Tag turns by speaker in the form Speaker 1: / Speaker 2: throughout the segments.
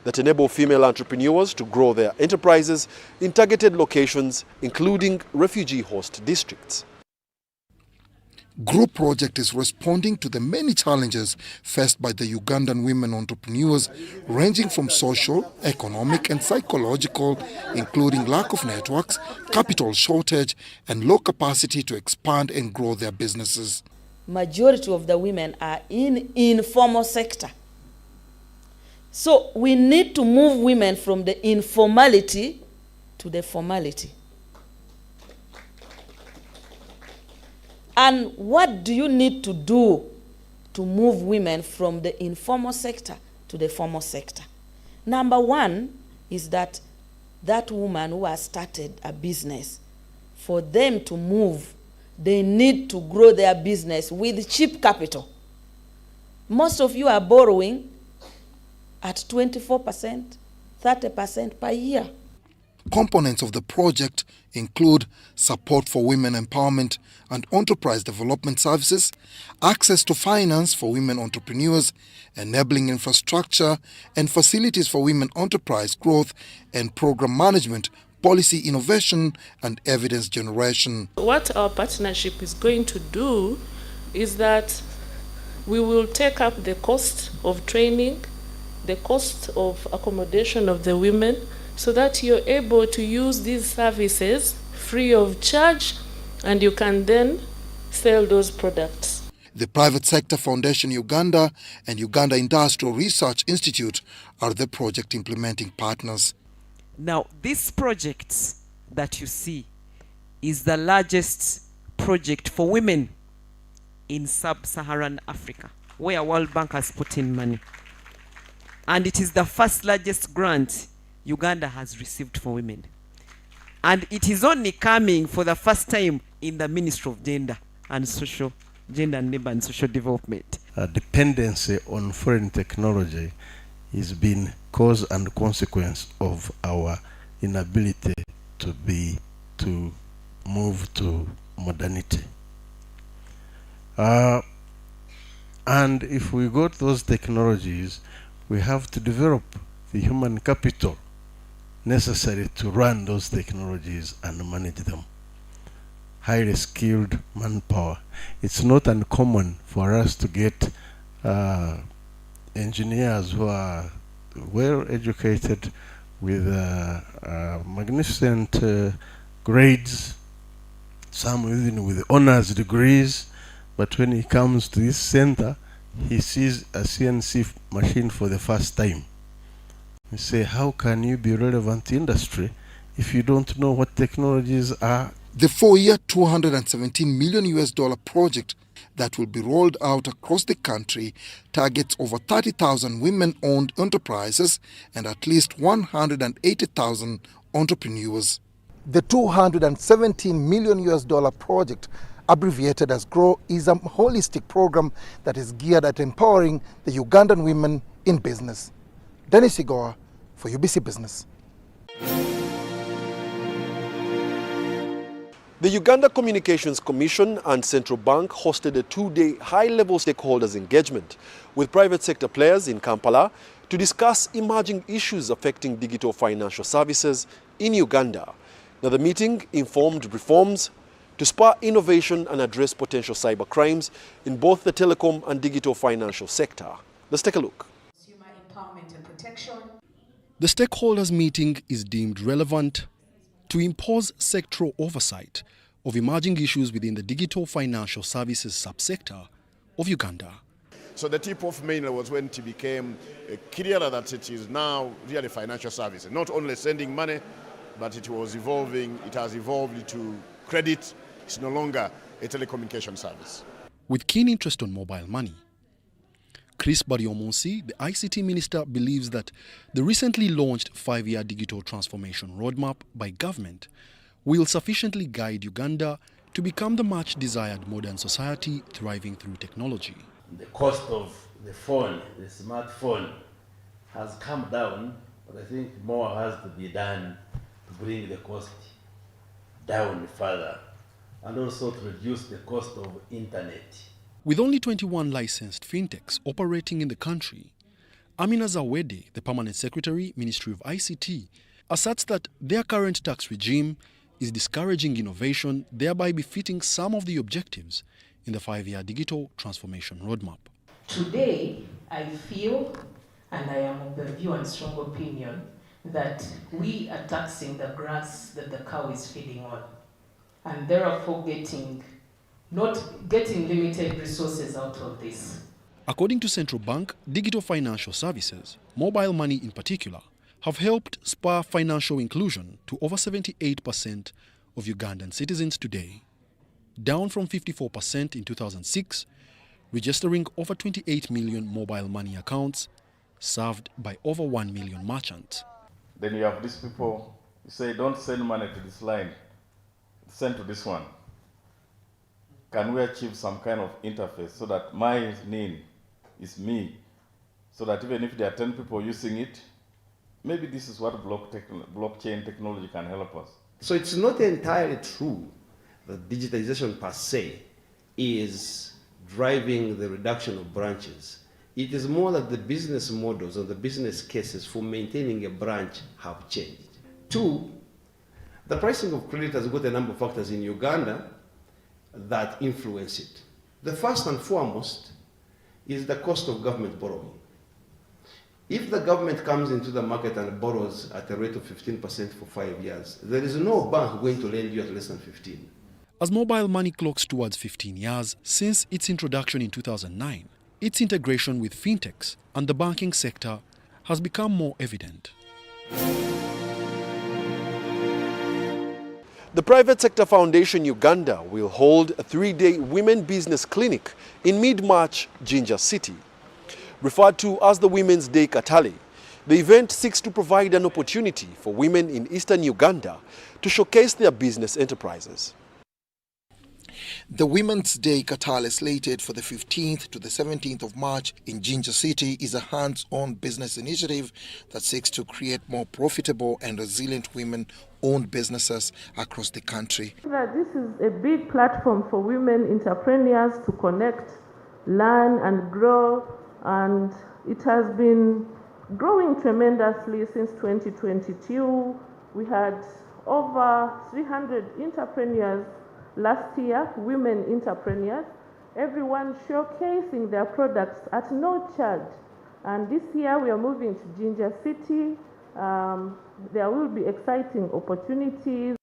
Speaker 1: that enable female entrepreneurs to grow their enterprises in targeted locations, including refugee host districts.
Speaker 2: Group Project is responding to the many challenges faced by the Ugandan women entrepreneurs, ranging from social, economic and psychological, including lack of networks, capital shortage and low capacity to expand and grow their businesses.
Speaker 3: Majority of the women are in informal sector. So we need to move women from the informality to the formality. And what do you need to do to move women from the informal sector to the formal sector? Number one is that woman who has started a business, for them to move, they need to grow their business with cheap capital. Most of you are borrowing at 24%, 30% per year.
Speaker 2: Components of the project include support for women empowerment and enterprise development services, access to finance for women entrepreneurs, enabling infrastructure and facilities for women enterprise growth, and program management, policy innovation and evidence generation.
Speaker 4: What our partnership is going to do is that we will take up the cost of training, the cost of accommodation of the women, so that you're able to use these services free of charge and you can then sell those products.
Speaker 2: The Private Sector Foundation Uganda and Uganda Industrial Research Institute are the project implementing partners.
Speaker 5: Now, this project that you see is the largest project for women in sub-Saharan Africa, where World Bank has put in money. And it is the first largest grant Uganda has received for women. And it is only coming for the first time in the Ministry of Gender and Labour and Social Development.
Speaker 6: Dependency on foreign technology has been cause and consequence of our inability to move to modernity. And if we got those technologies, we have to develop the human capital necessary to run those technologies and manage them. Highly skilled manpower. It's not uncommon for us to get engineers who are well educated with magnificent grades, some even with honors degrees, but when he comes to this center, he sees a CNC machine for the first time. We say, how can you be relevant to industry if you don't know what technologies are?
Speaker 2: The 4-year, $217 million project that will be rolled out across the country targets over 30,000 women-owned enterprises and at least 180,000 entrepreneurs. The $217 million project, abbreviated as GROW, is a holistic program that is geared at empowering the Ugandan women in business. Dennis Igoa for UBC Business.
Speaker 1: The Uganda Communications Commission and Central Bank hosted a 2-day high-level stakeholders engagement with private sector players in Kampala to discuss emerging issues affecting digital financial services in Uganda. Now, the meeting informed reforms to spur innovation and address potential cyber crimes in both the telecom and digital financial sector. Let's take a look.
Speaker 7: Consumer empowerment and protection.
Speaker 1: The stakeholders meeting is deemed relevant to impose sectoral oversight of emerging issues within the digital financial services subsector of Uganda.
Speaker 8: So the tip-off mainly was when it became clearer that it is now really financial services, not only sending money, but it was evolving, it has evolved to credit. It's no longer a telecommunication service.
Speaker 1: With keen interest on mobile money, Chris Bariomunsi, the ICT Minister, believes that the recently launched 5-year digital transformation roadmap by government will sufficiently guide Uganda to become the much desired modern society thriving through technology.
Speaker 9: The cost of the phone, the smartphone, has come down, but I think more has to be done to bring the cost down further and also to reduce the cost of internet.
Speaker 1: With only 21 licensed fintechs operating in the country, Amina Zawedi, the Permanent Secretary, Ministry of ICT, asserts that their current tax regime is discouraging innovation, thereby befitting some of the objectives in the 5-year digital transformation roadmap.
Speaker 7: Today, I feel, and I am of the view and strong opinion, that we are taxing the grass that the cow is feeding on, and therefore not getting limited resources out of this.
Speaker 1: According to Central Bank, digital financial services, mobile money in particular, have helped spur financial inclusion to over 78% of Ugandan citizens today, down from 54% in 2006, registering over 28 million mobile money accounts served by over 1 million merchants.
Speaker 10: Then you have these people, you say, don't send money to this line, send to this one. Can we achieve some kind of interface so that my name is me, so that even if there are 10 people using it, maybe this is what blockchain technology can help us.
Speaker 11: So it's not entirely true that digitization per se is driving the reduction of branches. It is more that the business models and the business cases for maintaining a branch have changed. 2, the pricing of credit has got a number of factors in Uganda that influence it. The first and foremost is the cost of government borrowing. If the government comes into the market and borrows at a rate of 15% for 5 years, there is no bank going to lend you at less than 15.
Speaker 1: As mobile money clocks towards 15 years since its introduction in 2009, its integration with fintechs and the banking sector has become more evident. The Private Sector Foundation Uganda will hold a 3-day women business clinic in mid-March, Jinja City. Referred to as the Women's Day Katale, the event seeks to provide an opportunity for women in eastern Uganda to showcase their business enterprises.
Speaker 2: The Women's Day Katale, slated for the 15th to the 17th of March in Jinja City, is a hands-on business initiative that seeks to create more profitable and resilient women-owned businesses across the country.
Speaker 4: This is a big platform for women entrepreneurs to connect, learn and grow, and it has been growing tremendously since 2022. We had over 300 entrepreneurs last year, women entrepreneurs, everyone showcasing their products at no charge. And this year we are moving to Jinja City. There will be exciting opportunities.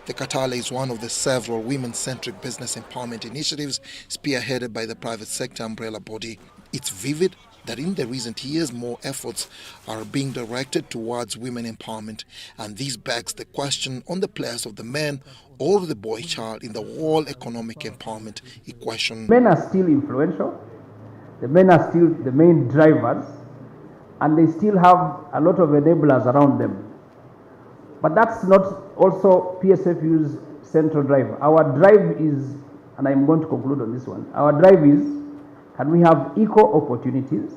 Speaker 2: The Katale is one of the several women-centric business empowerment initiatives spearheaded by the private sector umbrella body. It's vivid that in the recent years more efforts are being directed towards women empowerment, and this begs the question on the place of the man or the boy child in the whole economic empowerment equation.
Speaker 12: Men are still influential, the men are still the main drivers, and they still have a lot of enablers around them. But that's not also PSFU's central drive. Our drive is, and I'm going to conclude on this one, our drive is, can we have equal opportunities?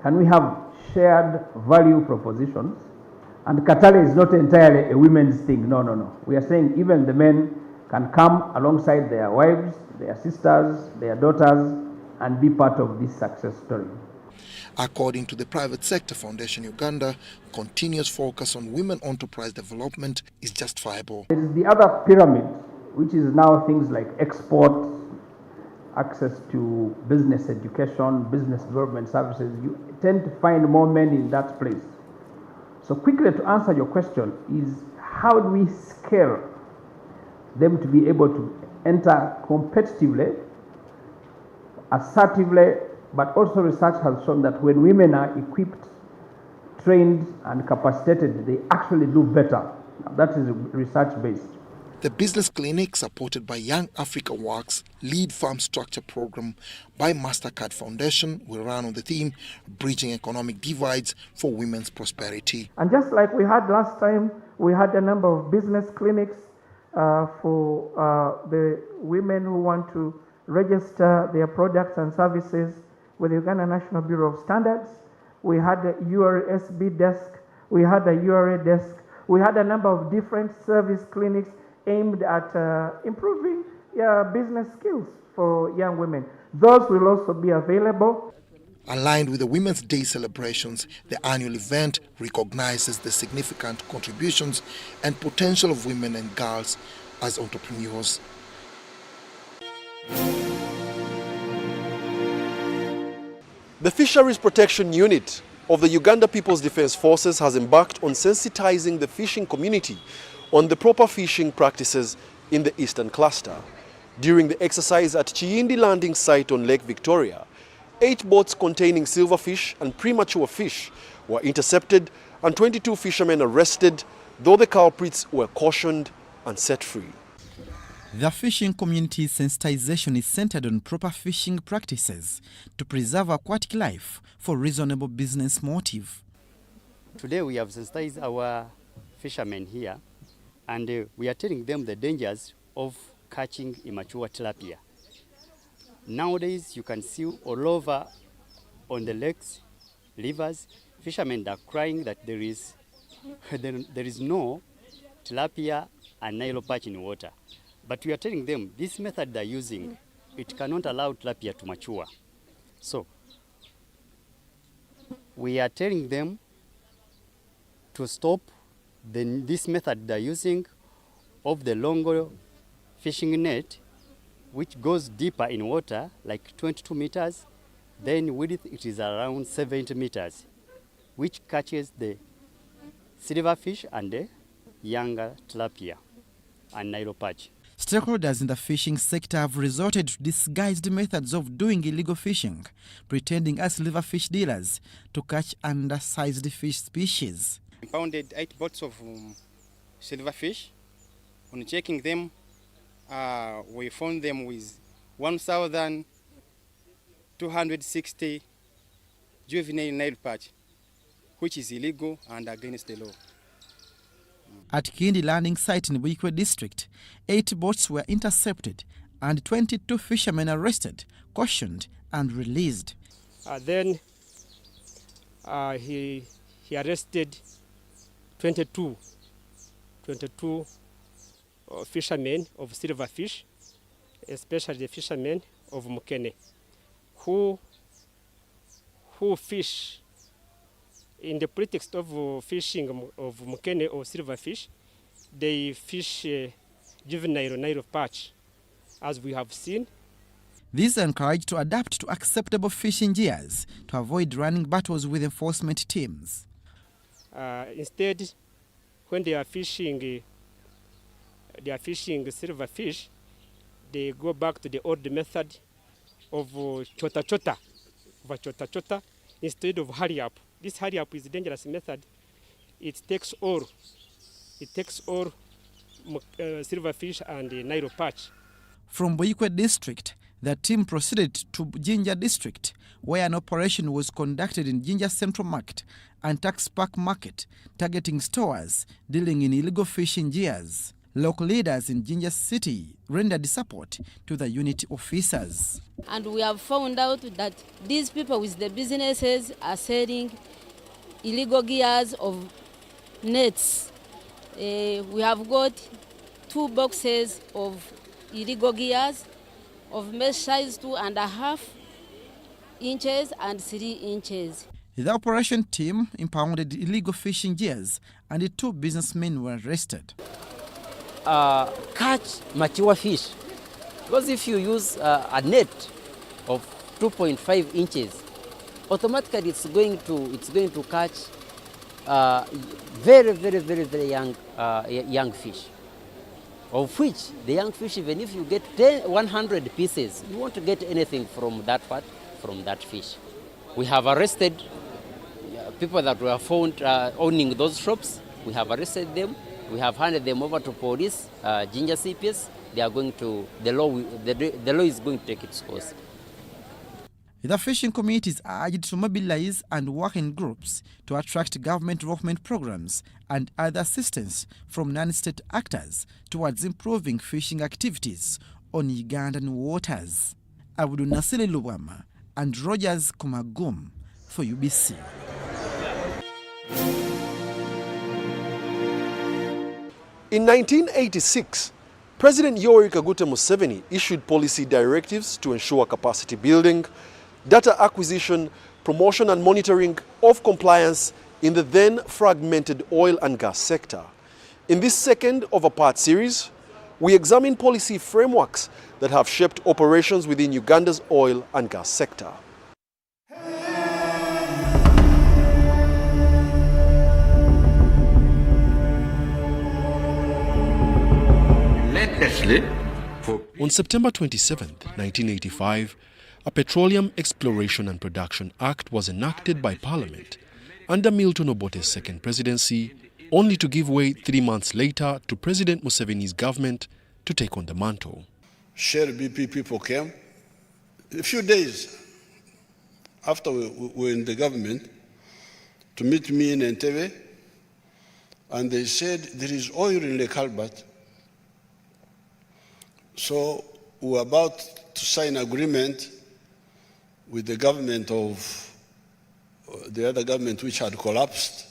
Speaker 12: Can we have shared value propositions? And Katale is not entirely a women's thing. No, no, no. We are saying even the men can come alongside their wives, their sisters, their daughters, and be part of this success story.
Speaker 2: According to the Private Sector Foundation Uganda, continuous focus on women enterprise development is justifiable.
Speaker 12: There is the other pyramid, which is now things like export, access to business education, business development services. You tend to find more men in that place. So quickly to answer your question is, how do we scale them to be able to enter competitively, assertively, but also research has shown that when women are equipped, trained and capacitated, they actually do better. That is research-based.
Speaker 2: The business clinic, supported by Young Africa Works Lead Farm Structure Program by MasterCard Foundation, will run on the theme Bridging Economic Divides for Women's Prosperity.
Speaker 4: And just like we had last time, we had a number of business clinics for the women who want to register their products and services with the Uganda National Bureau of Standards. We had a URSB desk, we had a URA desk, we had a number of different service clinics aimed at improving business skills for young women. Those will also be available.
Speaker 2: Aligned with the Women's Day celebrations, the annual event recognizes the significant contributions and potential of women and girls as entrepreneurs.
Speaker 1: The Fisheries Protection Unit of the Uganda People's Defence Forces has embarked on sensitizing the fishing community on the proper fishing practices in the Eastern Cluster. During the exercise at Chiindi landing site on Lake Victoria, 8 boats containing silverfish and premature fish were intercepted and 22 fishermen arrested, though the culprits were cautioned and set free.
Speaker 13: The fishing community's sensitization is centered on proper fishing practices to preserve aquatic life for reasonable business motive.
Speaker 14: Today we have sensitized our fishermen here, and we are telling them the dangers of catching immature tilapia. Nowadays you can see all over on the lakes, rivers, fishermen are crying that there is no tilapia and Nile perch in water. But we are telling them this method they're using, it cannot allow tilapia to mature. So we are telling them to stop this method they're using of the longer fishing net, which goes deeper in water, like 22 meters, then width it is around 70 meters, which catches the silverfish and the younger tilapia and Nile perch.
Speaker 13: Stakeholders in the fishing sector have resorted to disguised methods of doing illegal fishing, pretending as silverfish dealers to catch undersized fish species.
Speaker 15: We pounded 8 boats of silverfish. On checking them, we found them with 1,260 juvenile Nile perch, which is illegal and against the law.
Speaker 13: At Kindi landing site in Buikwe district, 8 boats were intercepted and 22 fishermen arrested, cautioned and released.
Speaker 16: Then he arrested 22 fishermen of silverfish, especially the fishermen of Mukene, who fish in the pretext of fishing of Mukene or silverfish. They fish juvenile Nile perch, as we have seen.
Speaker 13: These are encouraged to adapt to acceptable fishing gears to avoid running battles with enforcement teams.
Speaker 16: Instead, when they are fishing silverfish, they go back to the old method of chota instead of hurry up. This hurry up is a dangerous method. It takes all silverfish and Nile perch.
Speaker 13: From Buikwe district, the team proceeded to Jinja district, where an operation was conducted in Jinja Central Market and Tax Park Market, targeting stores dealing in illegal fishing gears. Local leaders in Jinja City rendered support to the unit officers.
Speaker 17: And we have found out that these people with the businesses are selling illegal gears of nets. We have got 2 boxes of illegal gears of mesh size 2.5 inches and 3 inches.
Speaker 13: The operation team impounded illegal fishing gears and the 2 businessmen were arrested.
Speaker 18: Catch mature fish, because if you use a net of 2.5 inches, automatically it's going to catch very young fish, of which the young fish, even if you get 100 pieces, you won't get anything from that part, from that fish. We have arrested people that were found owning those shops. We have arrested them. We have handed them over to police, Jinja CPS. They are going to, the law is going to take its course.
Speaker 13: The fishing communities are urged to mobilize and work in groups to attract government development programs and other assistance from non-state actors towards improving fishing activities on Ugandan waters. Abdul Nasili Lubwama and Rogers Kumagum for UBC.
Speaker 1: In 1986, President Yoweri Kaguta Museveni issued policy directives to ensure capacity building, data acquisition, promotion and monitoring of compliance in the then fragmented oil and gas sector. In this second of a part series, we examine policy frameworks that have shaped operations within Uganda's oil and gas sector. On September 27, 1985, a Petroleum Exploration and Production Act was enacted by Parliament under Milton Obote's second presidency, only to give way 3 months later to President Museveni's government to take on the mantle.
Speaker 19: Shell BP people came a few days after we were in the government to meet me in Entebbe, and they said there is oil in the Calbert. So we were about to sign an agreement with the government of the other government which had collapsed.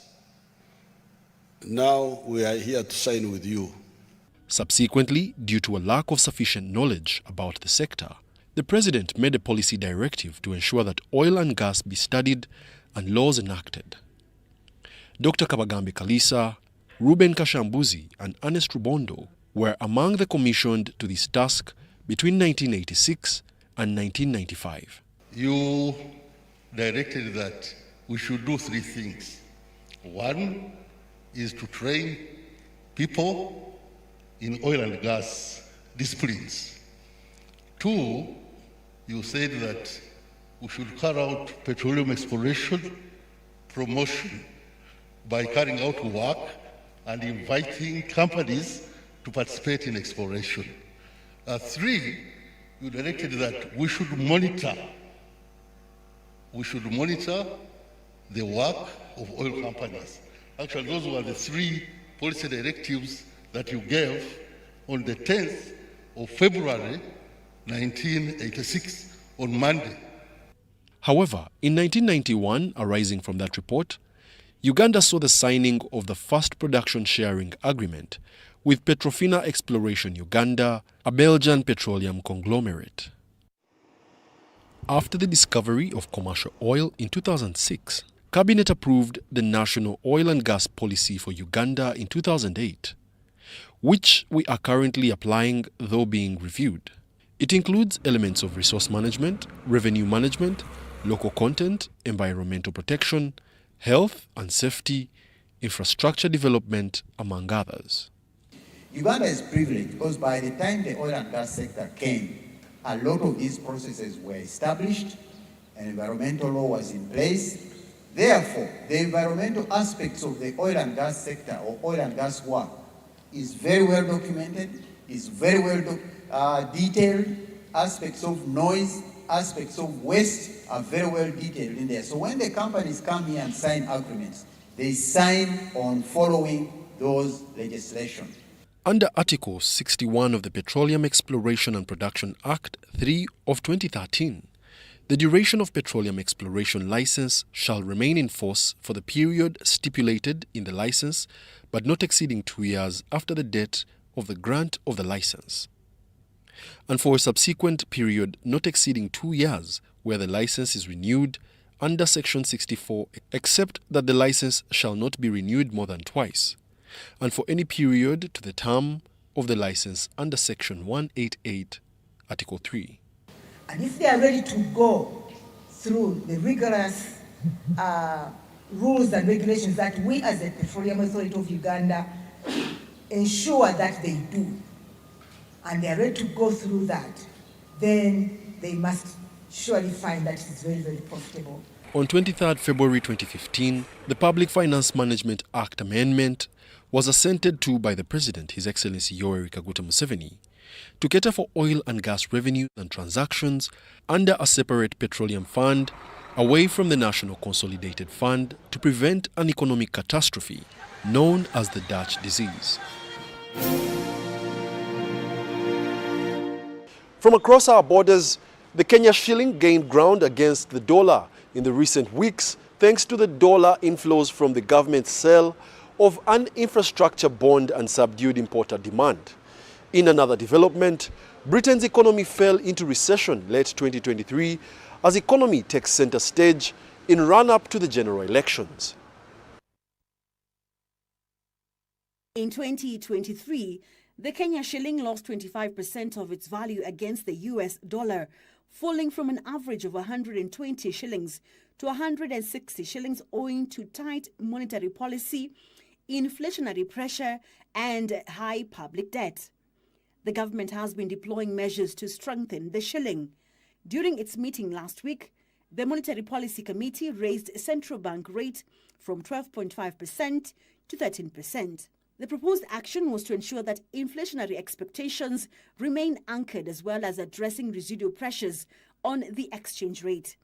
Speaker 19: Now we are here to sign with you.
Speaker 1: Subsequently, due to a lack of sufficient knowledge about the sector, the President made a policy directive to ensure that oil and gas be studied and laws enacted. Dr. Kabagambe Kalisa, Ruben Kashambuzi and Ernest Rubondo were among the commissioned to this task between 1986 and 1995.
Speaker 6: You directed that we should do 3 things. One is to train people in oil and gas disciplines. 2, you said that we should carry out petroleum exploration promotion by carrying out work and inviting companies to participate in exploration. 3, you directed that we should monitor the work of oil companies. Actually, those were the 3 policy directives that you gave on the 10th of February 1986, on Monday.
Speaker 1: However, in 1991, arising from that report, Uganda saw the signing of the first production sharing agreement with Petrofina Exploration Uganda, a Belgian petroleum conglomerate. After the discovery of commercial oil in 2006, Cabinet approved the National Oil and Gas Policy for Uganda in 2008, which we are currently applying, though being reviewed. It includes elements of resource management, revenue management, local content, environmental protection, health and safety, infrastructure development, among others.
Speaker 20: Uganda is privileged because by the time the oil and gas sector came, a lot of these processes were established and environmental law was in place. Therefore, the environmental aspects of the oil and gas sector or oil and gas work is very well documented, is very well detailed. Aspects of noise, aspects of waste are very well detailed in there. So when the companies come here and sign agreements, they sign on following those legislation.
Speaker 1: Under Article 61 of the Petroleum Exploration and Production Act 3 of 2013, the duration of petroleum exploration license shall remain in force for the period stipulated in the license, but not exceeding 2 years after the date of the grant of the license, and for a subsequent period not exceeding 2 years where the license is renewed under Section 64, except that the license shall not be renewed more than twice, and for any period to the term of the license under Section 188, Article 3.
Speaker 21: And if they are ready to go through the rigorous rules and regulations that we as the Petroleum Authority of Uganda ensure that they do, and they are ready to go through that, then they must surely find that it's very, very profitable.
Speaker 1: On 23rd February 2015, the Public Finance Management Act amendment was assented to by the President, His Excellency Yoweri Kaguta Museveni, to cater for oil and gas revenue and transactions under a separate petroleum fund away from the National Consolidated Fund to prevent an economic catastrophe known as the Dutch disease. From across our borders, the Kenya shilling gained ground against the dollar in the recent weeks thanks to the dollar inflows from the government's sale of an infrastructure bond and subdued importer demand. In another development, Britain's economy fell into recession late 2023 as economy takes center stage in run-up to the general elections.
Speaker 3: In 2023, the Kenya shilling lost 25% of its value against the US dollar, falling from an average of 120 shillings to 160 shillings owing to tight monetary policy, inflationary pressure, and high public debt. The government has been deploying measures to strengthen the shilling. During its meeting last week, the Monetary Policy Committee raised central bank rate from 12.5% to 13%. The proposed action was to ensure that inflationary expectations remain anchored as well as addressing residual pressures on the exchange rate.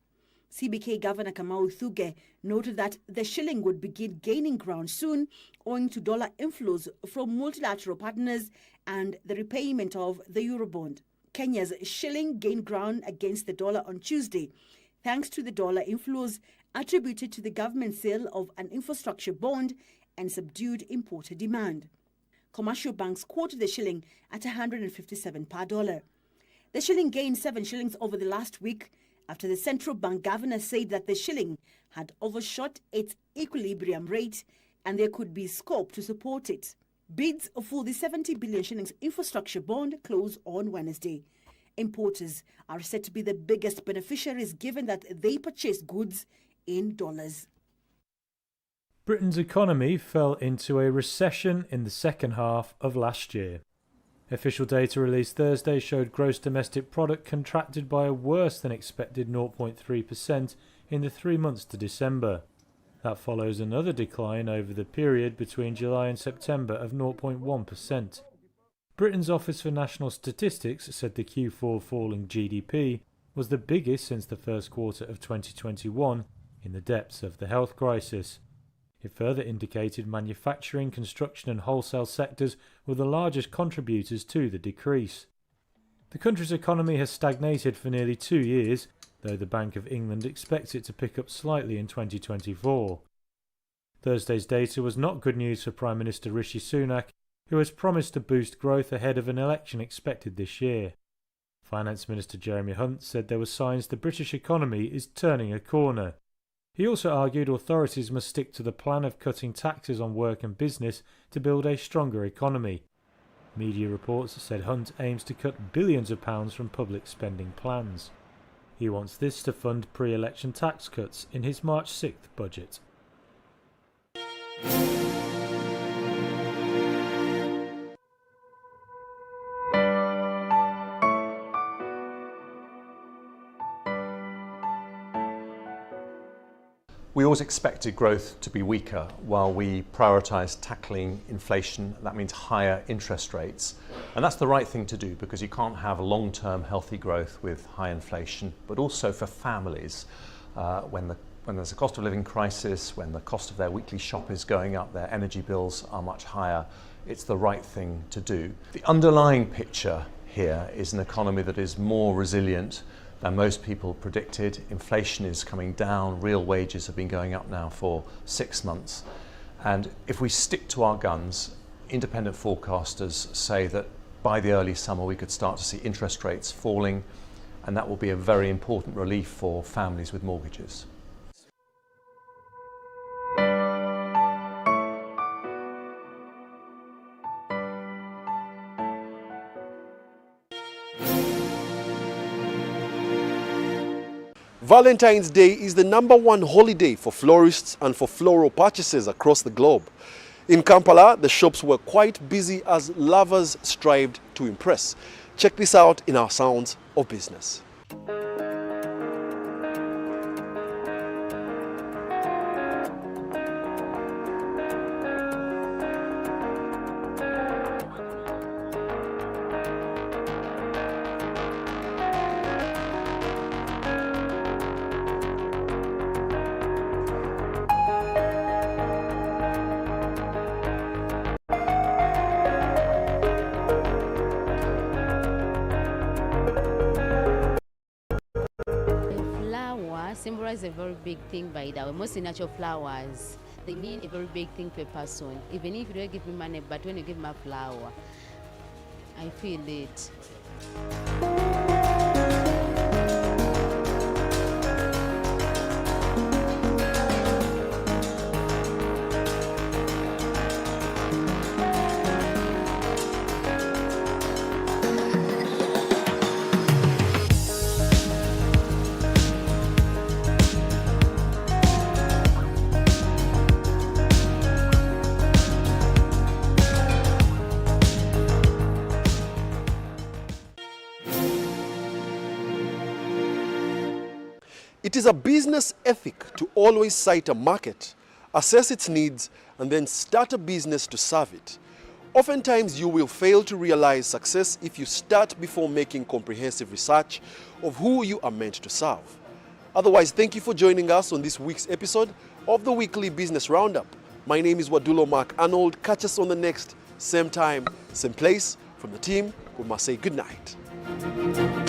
Speaker 3: CBK Governor Kamau Thuge noted that the shilling would begin gaining ground soon owing to dollar inflows from multilateral partners and the repayment of the Eurobond. Kenya's shilling gained ground against the dollar on Tuesday thanks to the dollar inflows attributed to the government sale of an infrastructure bond and subdued importer demand. Commercial banks quoted the shilling at 157 per dollar. The shilling gained 7 shillings over the last week after the central bank governor said that the shilling had overshot its equilibrium rate and there could be scope to support it. Bids for the 70 billion shillings infrastructure bond closed on Wednesday. Importers are said to be the biggest beneficiaries given that they purchase goods in dollars.
Speaker 22: Britain's economy fell into a recession in the second half of last year. Official data released Thursday showed gross domestic product contracted by a worse than expected 0.3% in the 3 months to December. That follows another decline over the period between July and September of 0.1%. Britain's Office for National Statistics said the Q4 fall in GDP was the biggest since the first quarter of 2021 in the depths of the health crisis. It further indicated manufacturing, construction and wholesale sectors were the largest contributors to the decrease. The country's economy has stagnated for nearly 2 years, though the Bank of England expects it to pick up slightly in 2024. Thursday's data was not good news for Prime Minister Rishi Sunak, who has promised to boost growth ahead of an election expected this year. Finance Minister Jeremy Hunt said there were signs the British economy is turning a corner. He also argued authorities must stick to the plan of cutting taxes on work and business to build a stronger economy. Media reports said Hunt aims to cut billions of pounds from public spending plans. He wants this to fund pre-election tax cuts in his March 6th budget.
Speaker 23: We always expected growth to be weaker while we prioritised tackling inflation. That means higher interest rates. And that's the right thing to do because you can't have long-term healthy growth with high inflation, but also for families. When there's a cost of living crisis, when the cost of their weekly shop is going up, their energy bills are much higher, it's the right thing to do. The underlying picture here is an economy that is more resilient than most people predicted. Inflation is coming down, real wages have been going up now for 6 months. And if we stick to our guns, independent forecasters say that by the early summer we could start to see interest rates falling, and that will be a very important relief for families with mortgages.
Speaker 1: Valentine's Day is the #1 holiday for florists and for floral purchases across the globe. In Kampala, the shops were quite busy as lovers strived to impress. Check this out in our Sounds of Business.
Speaker 24: Symbolize a very big thing by that. Most natural flowers, they mean a very big thing to a person. Even if you don't give me money, but when you give me a flower, I feel it.
Speaker 1: It is a business ethic to always cite a market, assess its needs, and then start a business to serve it. Oftentimes, you will fail to realize success if you start before making comprehensive research of who you are meant to serve. Otherwise, thank you for joining us on this week's episode of the Weekly Business Roundup. My name is Wadulo Mark Arnold. Catch us on the next, same time, same place. From the team, we must say good night.